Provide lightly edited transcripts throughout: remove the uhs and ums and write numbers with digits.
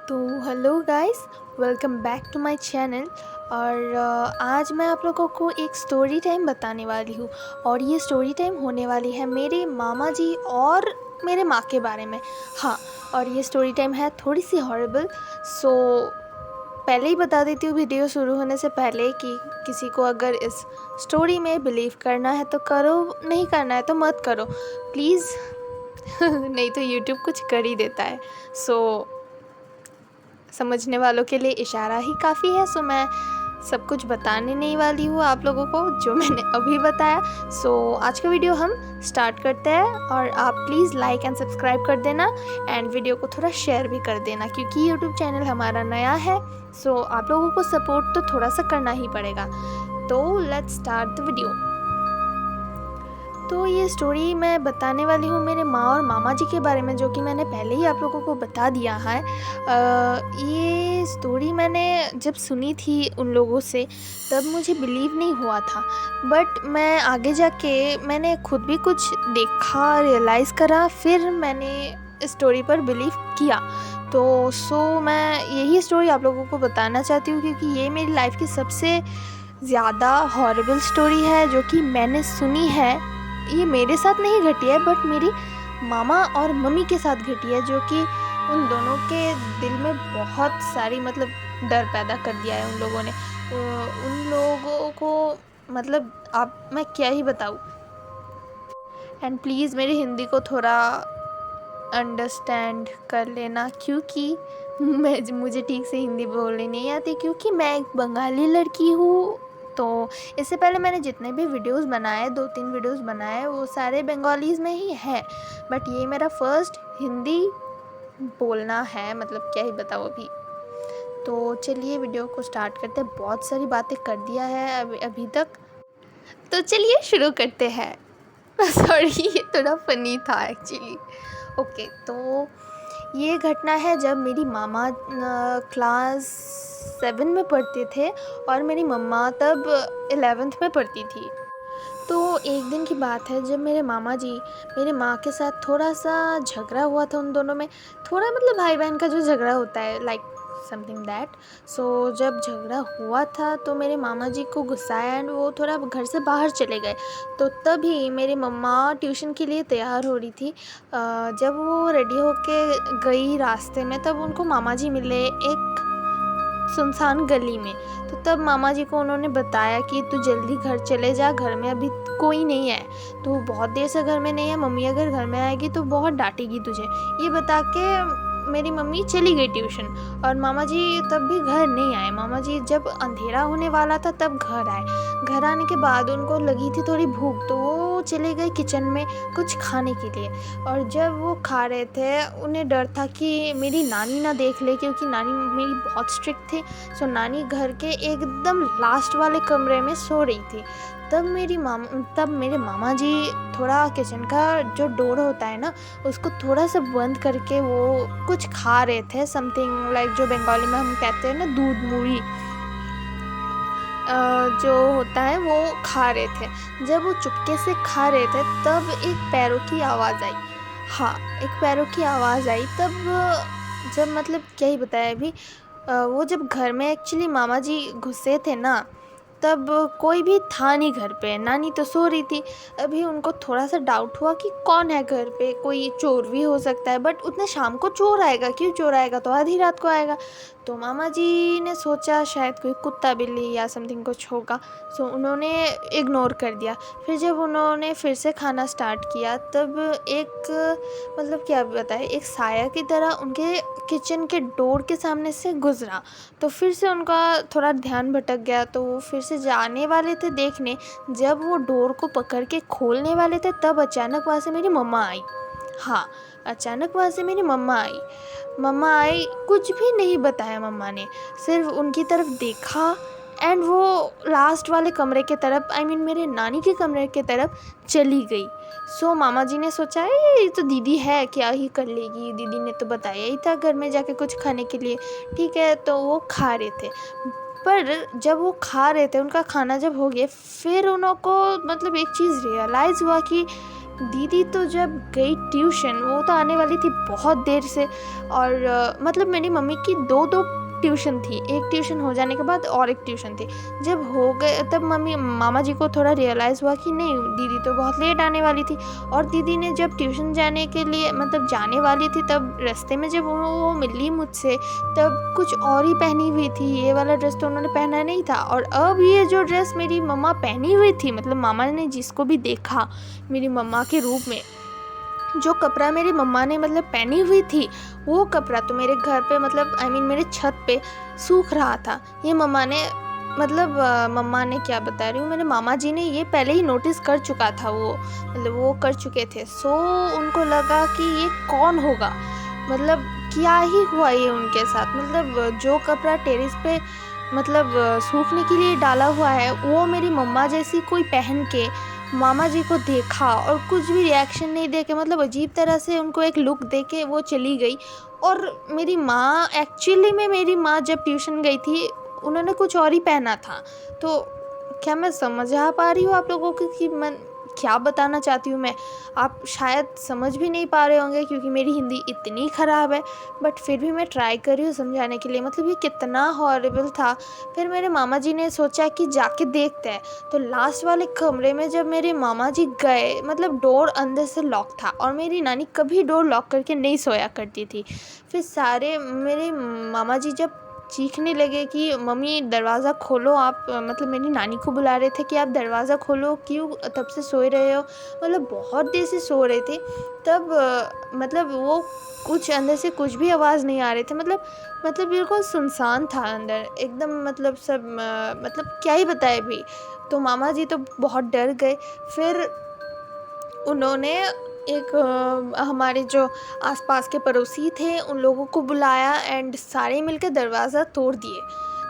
तो hello guys, welcome back to my channel. और आज मैं आप लोगों को एक स्टोरी टाइम बताने वाली हूँ। और ये स्टोरी टाइम होने वाली है मेरे मामा जी और मेरे माँ के बारे में। हाँ, और ये स्टोरी टाइम है थोड़ी सी हॉरिबल। सो पहले ही बता देती हूँ वीडियो शुरू होने से पहले कि किसी को अगर इस स्टोरी में बिलीव करना है तो करो, नहीं करना है तो मत करो प्लीज़। नहीं तो यूट्यूब कुछ कर ही देता है। सो समझने वालों के लिए इशारा ही काफ़ी है। सो मैं सब कुछ बताने नहीं वाली हूँ आप लोगों को जो मैंने अभी बताया। सो आज का वीडियो हम स्टार्ट करते हैं और आप प्लीज़ लाइक एंड सब्सक्राइब कर देना एंड वीडियो को थोड़ा शेयर भी कर देना क्योंकि यूट्यूब चैनल हमारा नया है। सो आप लोगों को सपोर्ट तो थोड़ा सा करना ही पड़ेगा। तो लेट्स स्टार्ट द वीडियो। तो ये स्टोरी मैं बताने वाली हूँ मेरे माँ और मामा जी के बारे में, जो कि मैंने पहले ही आप लोगों को बता दिया है। ये स्टोरी मैंने जब सुनी थी उन लोगों से तब मुझे बिलीव नहीं हुआ था, बट मैं आगे जाके मैंने खुद भी कुछ देखा, रियलाइज़ करा, फिर मैंने इस स्टोरी पर बिलीव किया। तो मैं यही स्टोरी आप लोगों को बताना चाहती हूँ क्योंकि ये मेरी लाइफ की सबसे ज़्यादा हॉरिबल स्टोरी है जो कि मैंने सुनी है। ये मेरे साथ नहीं घटी है बट मेरी मामा और मम्मी के साथ घटी है, जो कि उन दोनों के दिल में बहुत सारी डर पैदा कर दिया है उन लोगों ने। उन लोगों को आप मैं क्या ही बताऊँ। एंड प्लीज़ मेरी हिंदी को थोड़ा अंडरस्टैंड कर लेना क्योंकि मुझे ठीक से हिंदी बोलनी नहीं आती क्योंकि मैं एक बंगाली लड़की हूँ। तो इससे पहले मैंने जितने भी वीडियोस बनाए, 2-3 वीडियोस बनाए, वो सारे बंगालीज़ में ही है, बट ये मेरा फर्स्ट हिंदी बोलना है। क्या ही बताऊँ अभी। तो चलिए वीडियो को स्टार्ट करते हैं। बहुत सारी बातें कर दिया है अभी तक, तो चलिए शुरू करते हैं। सॉरी, ये थोड़ा फनी था एक्चुअली। ओके, तो ये घटना है जब मेरी मामा क्लास 7 में पढ़ते थे और मेरी मम्मा तब 11th में पढ़ती थी। तो एक दिन की बात है जब मेरे मामा जी मेरे माँ के साथ थोड़ा सा झगड़ा हुआ था। उन दोनों में थोड़ा भाई बहन का जो झगड़ा होता है, लाइक समथिंग दैट। सो जब झगड़ा हुआ था तो मेरे मामा जी को गुस्सा आया एंड वो थोड़ा घर से बाहर चले गए। तो तभी मेरी मम्मा ट्यूशन के लिए तैयार हो रही थी। जब वो रेडी होके गई रास्ते में तब उनको मामा जी मिले एक सुनसान गली में। तो तब मामा जी को उन्होंने बताया कि तू जल्दी घर चले जा, घर में अभी कोई नहीं है, तो बहुत देर से घर में नहीं है, मम्मी अगर घर में आएगी तो बहुत डांटेगी तुझे। ये बता के मेरी मम्मी चली गई ट्यूशन और मामा जी तब भी घर नहीं आए। मामा जी जब अंधेरा होने वाला था तब घर आए। घर आने के बाद उनको लगी थी थोड़ी भूख, तो वो चले गए किचन में कुछ खाने के लिए। और जब वो खा रहे थे उन्हें डर था कि मेरी नानी ना देख ले क्योंकि नानी मेरी बहुत स्ट्रिक्ट थी। सो नानी घर के एकदम लास्ट वाले कमरे में सो रही थी। तब मेरे मामा जी थोड़ा किचन का जो डोर होता है ना उसको थोड़ा सा बंद करके वो कुछ खा रहे थे, समथिंग लाइक जो बंगाली में हम कहते हैं ना दूध मूढ़ी जो होता है वो खा रहे थे। जब वो चुपके से खा रहे थे तब एक पैरों की आवाज़ आई। हाँ, एक पैरों की आवाज़ आई तब जब क्या ही बताया अभी। वो जब घर में एक्चुअली मामा जी घुसे थे ना तब कोई भी था नहीं घर पे, नानी तो सो रही थी। अभी उनको थोड़ा सा डाउट हुआ कि कौन है घर पे, कोई चोर भी हो सकता है, बट उतने शाम को चोर आएगा, क्यों चोर आएगा, तो आधी रात को आएगा। तो मामा जी ने सोचा शायद कोई कुत्ता बिल्ली या समथिंग कुछ होगा। सो उन्होंने इग्नोर कर दिया। फिर जब उन्होंने फिर से खाना स्टार्ट किया तब एक क्या बताए, एक साया की तरह उनके किचन के डोर के सामने से गुजरा। तो फिर से उनका थोड़ा ध्यान भटक गया, तो वो फिर से जाने वाले थे देखने। जब वो डोर को पकड़ के खोलने वाले थे तब अचानक वहाँ से मेरी मम्मा आई। हाँ, अचानक वहाँ से मेरी मम्मा आई, कुछ भी नहीं बताया मम्मा ने, सिर्फ उनकी तरफ देखा एंड वो लास्ट वाले कमरे के तरफ, आई मीन मेरे नानी के कमरे के तरफ चली गई। सो मामा जी ने सोचा ये तो दीदी है, क्या ही कर लेगी, दीदी ने तो बताया ही था घर में जाके कुछ खाने के लिए, ठीक है। तो वो खा रहे थे, पर जब वो खा रहे थे उनका खाना जब हो गया फिर उनको एक चीज़ रियलाइज़ हुआ कि दीदी तो जब गई ट्यूशन, वो तो आने वाली थी बहुत देर से, और मतलब मेरी मम्मी की दो दो ट्यूशन थी, एक ट्यूशन हो जाने के बाद और एक ट्यूशन थी। जब हो गए तब मामा जी को थोड़ा रियलाइज़ हुआ कि नहीं, दीदी तो बहुत लेट आने वाली थी। और दीदी ने जब ट्यूशन जाने के लिए मतलब जाने वाली थी, तब रास्ते में जब वो मिली मुझसे, तब कुछ और ही पहनी हुई थी। ये वाला ड्रेस तो उन्होंने पहना नहीं था, और अब ये जो ड्रेस मेरी मम्मा पहनी हुई थी, मतलब मामा ने जिसको भी देखा मेरी मम्मा के रूप में, जो कपड़ा मेरी मम्मा ने मतलब पहनी हुई थी, वो कपड़ा तो मेरे घर पे मतलब मेरे छत पे सूख रहा था। ये मम्मा ने मतलब मम्मा ने क्या बता रही हूँ, मेरे मामा जी ने ये पहले ही नोटिस कर चुका था, वो मतलब वो कर चुके थे। सो उनको लगा कि ये कौन होगा, मतलब क्या ही हुआ ये उनके साथ। मतलब जो कपड़ा टेरेस पे मतलब सूखने के लिए डाला हुआ है, वो मेरी मम्मा जैसी कोई पहन के मामा जी को देखा, और कुछ भी रिएक्शन नहीं दे के, मतलब अजीब तरह से उनको एक लुक दे के वो चली गई। और मेरी माँ, एक्चुअली में मेरी माँ जब ट्यूशन गई थी, उन्होंने कुछ और ही पहना था। तो क्या मैं समझा पा रही हूँ आप लोगों को कि मैं क्या बताना चाहती हूँ मैं? आप शायद समझ भी नहीं पा रहे होंगे, क्योंकि मेरी हिंदी इतनी ख़राब है, बट फिर भी मैं ट्राई कर रही हूँ समझाने के लिए। मतलब ये कितना हॉरिबल था। फिर मेरे मामा जी ने सोचा कि जाके देखते हैं। तो लास्ट वाले कमरे में जब मेरे मामा जी गए, मतलब डोर अंदर से लॉक था, और मेरी नानी कभी डोर लॉक करके नहीं सोया करती थी। फिर सारे मेरे मामा जी जब चीखने लगे कि मम्मी दरवाज़ा खोलो आप, मतलब मेरी नानी को बुला रहे थे कि आप दरवाज़ा खोलो, क्यों तब से सोए रहे हो, मतलब बहुत देर से सो रहे थे। तब मतलब वो कुछ अंदर से कुछ भी आवाज़ नहीं आ रहे थे, मतलब बिल्कुल सुनसान था अंदर एकदम, मतलब सब मतलब क्या ही बताए भी। तो मामा जी तो बहुत डर गए। फिर उन्होंने एक हमारे जो आसपास के पड़ोसी थे, उन लोगों को बुलाया, एंड सारे मिलकर दरवाज़ा तोड़ दिए।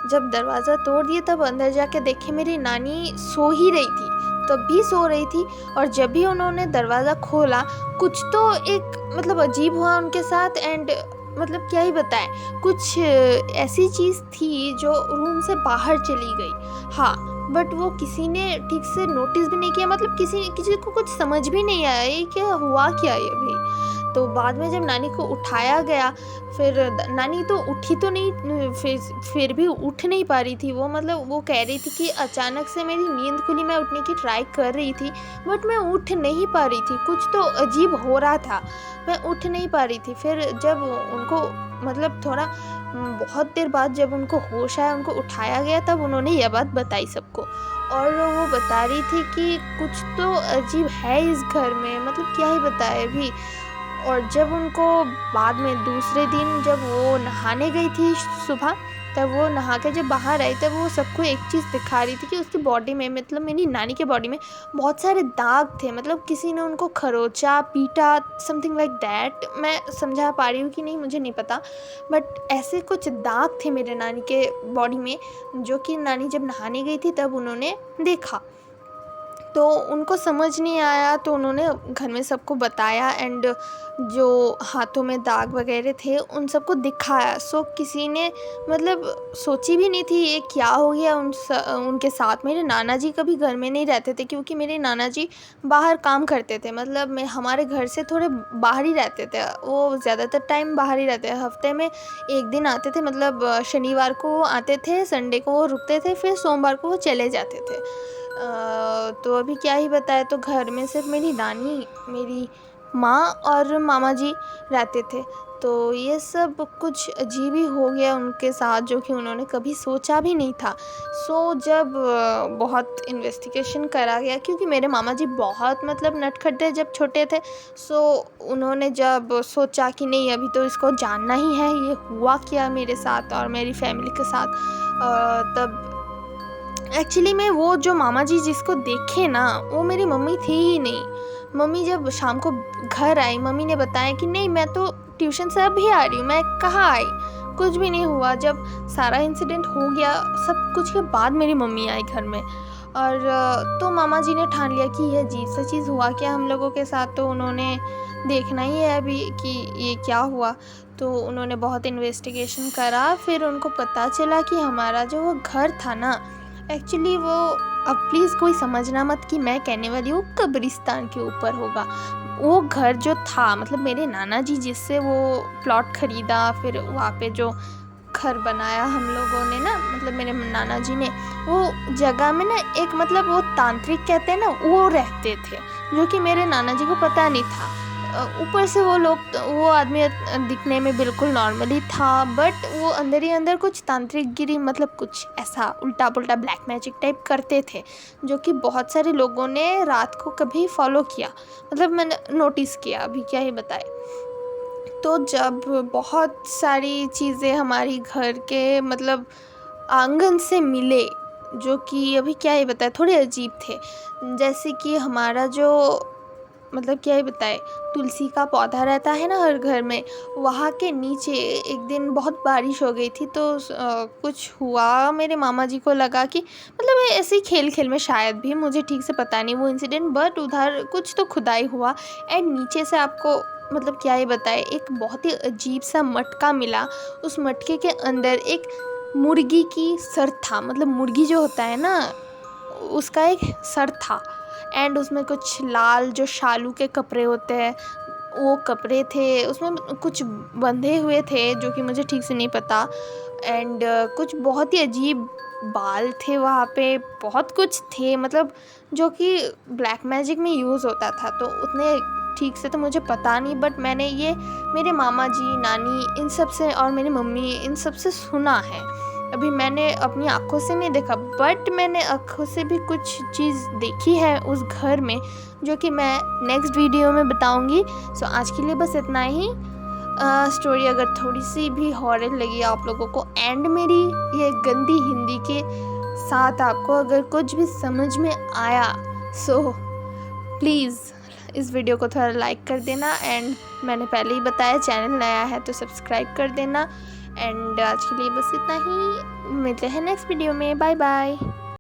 जब दरवाज़ा तोड़ दिए, तब अंदर जाके देखे मेरी नानी सो ही रही थी, तब भी सो रही थी। और जब भी उन्होंने दरवाज़ा खोला, कुछ तो एक मतलब अजीब हुआ उनके साथ, एंड मतलब क्या ही बताएं, कुछ ऐसी चीज़ थी जो रूम से बाहर चली गई। हाँ, बट वो किसी ने ठीक से नोटिस भी नहीं किया, मतलब किसी को कुछ समझ भी नहीं आया ये क्या हुआ, क्या ये भी। तो बाद में जब नानी को उठाया गया, फिर नानी तो उठी तो नहीं, फिर भी उठ नहीं पा रही थी वो, मतलब वो कह रही थी कि अचानक से मेरी नींद खुली, मैं उठने की ट्राई कर रही थी, बट मैं उठ नहीं पा रही थी, कुछ तो अजीब हो रहा था, मैं उठ नहीं पा रही थी। फिर जब उनको मतलब थोड़ा बहुत देर बाद जब उनको होश आया, उनको उठाया गया, तब उन्होंने ये बात बताई सबको। और वो बता रही थी कि कुछ तो अजीब है इस घर में, मतलब क्या ही बताए भी। और जब उनको बाद में दूसरे दिन जब वो नहाने गई थी सुबह, तब वो नहा के जब बाहर आई, तब वो सबको एक चीज़ दिखा रही थी कि उसकी बॉडी में, मतलब मेरी नानी के बॉडी में बहुत सारे दाग थे, मतलब किसी ने उनको खरोचा, पीटा, समथिंग लाइक दैट। मैं समझा पा रही हूँ कि नहीं मुझे नहीं पता, बट ऐसे कुछ दाग थे मेरे नानी के बॉडी में, जो कि नानी जब नहाने गई थी तब उन्होंने देखा। तो उनको समझ नहीं आया, तो उन्होंने घर में सबको बताया, एंड जो हाथों में दाग वगैरह थे उन सबको दिखाया। सो किसी ने मतलब सोची भी नहीं थी ये क्या हो गया उनके साथ। मेरे नाना जी कभी घर में नहीं रहते थे, क्योंकि मेरे नाना जी बाहर काम करते थे, मतलब मैं हमारे घर से थोड़े बाहर ही रहते थे, वो ज़्यादातर टाइम बाहर ही रहते, हफ्ते में एक दिन आते थे, मतलब शनिवार को आते थे, संडे को वो रुकते थे, फिर सोमवार को वो चले जाते थे। तो अभी क्या ही बताए, तो घर में सिर्फ मेरी नानी, मेरी माँ और मामा जी रहते थे। तो ये सब कुछ अजीब ही हो गया उनके साथ, जो कि उन्होंने कभी सोचा भी नहीं था। सो जब बहुत इन्वेस्टिगेशन करा गया, क्योंकि मेरे मामा जी बहुत मतलब नटखट थे जब छोटे थे। सो उन्होंने जब सोचा कि नहीं अभी तो इसको जानना ही है ये हुआ क्या मेरे साथ और मेरी फैमिली के साथ, तब एक्चुअली में वो जो मामा जी जिसको देखे ना, वो मेरी मम्मी थी ही नहीं। मम्मी जब शाम को घर आई, मम्मी ने बताया कि नहीं मैं तो ट्यूशन से अभी आ रही हूँ, मैं कहाँ आई, कुछ भी नहीं हुआ। जब सारा इंसिडेंट हो गया सब कुछ के बाद मेरी मम्मी आई घर में, और तो मामा जी ने ठान लिया कि ये अजीब सा चीज़ हुआ क्या हम लोगों के साथ, तो उन्होंने देखना ही है अभी कि ये क्या हुआ। तो उन्होंने बहुत इन्वेस्टिगेशन करा, फिर उनको पता चला कि हमारा जो वो घर था ना, एक्चुअली वो, अब प्लीज़ कोई समझना मत कि मैं कहने वाली हूँ कब्रिस्तान के ऊपर होगा। वो घर जो था, मतलब मेरे नाना जी जिससे वो प्लॉट ख़रीदा, फिर वहाँ पे जो घर बनाया हम लोगों ने ना, मतलब मेरे नाना जी ने, वो जगह में ना एक, मतलब वो तांत्रिक कहते हैं ना, वो रहते थे, जो कि मेरे नाना जी को पता नहीं था। ऊपर से वो आदमी दिखने में बिल्कुल नॉर्मली था, बट वो अंदर ही अंदर कुछ तांत्रिकगिरी, मतलब कुछ ऐसा उल्टा पुल्टा ब्लैक मैजिक टाइप करते थे, जो कि बहुत सारे लोगों ने रात को कभी फॉलो किया, मतलब मैंने नोटिस किया, अभी क्या ही बताए। तो जब बहुत सारी चीज़ें हमारी घर के, मतलब आंगन से मिले, जो कि अभी क्या ही बताए, थोड़े अजीब थे। जैसे कि हमारा जो, मतलब क्या ही बताए, तुलसी का पौधा रहता है ना हर घर में, वहाँ के नीचे एक दिन बहुत बारिश हो गई थी, तो कुछ हुआ, मेरे मामा जी को लगा कि, मतलब ये ऐसे ही खेल खेल में, शायद भी, मुझे ठीक से पता नहीं वो इंसिडेंट, बट उधर कुछ तो खुदाई हुआ, एंड नीचे से आपको, मतलब क्या ही बताए, एक बहुत ही अजीब सा मटका मिला। उस मटके के अंदर एक मुर्गी की सर था, मतलब मुर्गी जो होता है ना, उसका एक सर था, एंड उसमें कुछ लाल जो शालू के कपड़े होते हैं, वो कपड़े थे, उसमें कुछ बंधे हुए थे, जो कि मुझे ठीक से नहीं पता, एंड कुछ बहुत ही अजीब बाल थे वहाँ पे, बहुत कुछ थे, मतलब जो कि ब्लैक मैजिक में यूज़ होता था। तो उतने ठीक से तो मुझे पता नहीं, बट मैंने ये मेरे मामा जी, नानी, इन सब से, और मेरी मम्मी, इन सब से सुना है। अभी मैंने अपनी आँखों से नहीं देखा, बट मैंने आँखों से भी कुछ चीज़ देखी है उस घर में, जो कि मैं नेक्स्ट वीडियो में बताऊंगी। सो आज के लिए बस इतना ही। स्टोरी अगर थोड़ी सी भी हॉरर लगी आप लोगों को, एंड मेरी ये गंदी हिंदी के साथ आपको अगर कुछ भी समझ में आया, सो प्लीज़ इस वीडियो को थोड़ा लाइक कर देना, एंड मैंने पहले ही बताया चैनल नया है तो सब्सक्राइब कर देना। एंड आज के लिए बस इतना ही, मिलते हैं नेक्स्ट वीडियो में, बाय बाय।